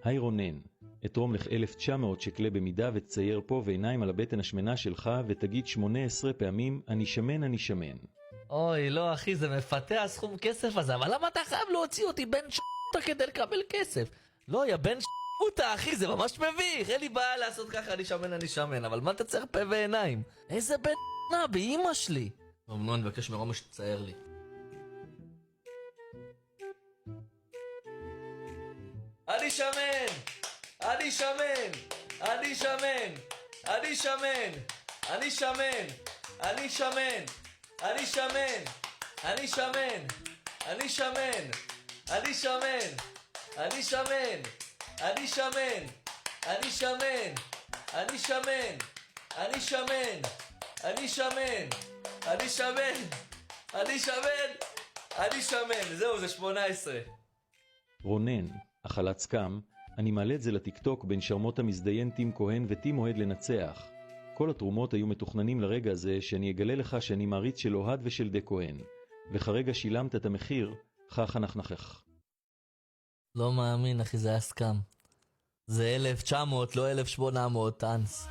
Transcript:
היי רונן, אתרום לך 1,900 שקלי במידה ותצייר פה ועיניים על הבטן השמנה שלך ותגיד 18 פעמים אני שמן אני שמן. אוי, לא אחי, זה מפתה הסכום כסף הזה, אבל למה אתה חייב להוציא אותי בן ש***ה כדי לקבל כסף? לא, יא בן ש***ה אחי, זה ממש מביך, אין לי בעיה לעשות ככה אני שמן, אבל מה אתה צריך פה ועיניים? איזה בן ש***ה באמא שלי. טוב, נו, אני מבקש מרומא שתצייר לי. אני שמן! אני שמן! אני שמן! אני שמן! אני שמן! אני שמן! אני שמן! אני שמן! אני שמן! אני שמן! אני שמן! אני שמן! אני שמן! אני שמן! אני שמן! אני שמן! אני שמן! אני שמן! אני שמן! זהו, זה 18. רונן, החלץ קם, אני מעלה את זה לטיקטוק בין שרמות המזדיין טים כהן וטים אוהד לנצח. כל התרומות היו מתוכננים לרגע הזה שאני אגלה לך שאני מעריץ של אוהד ושל דה כהן. וכרגע שילמת את המחיר, כך נחנכך. לא מאמין אחי, זה היה סקאם. זה 1,900, לא 1,800, טאנס.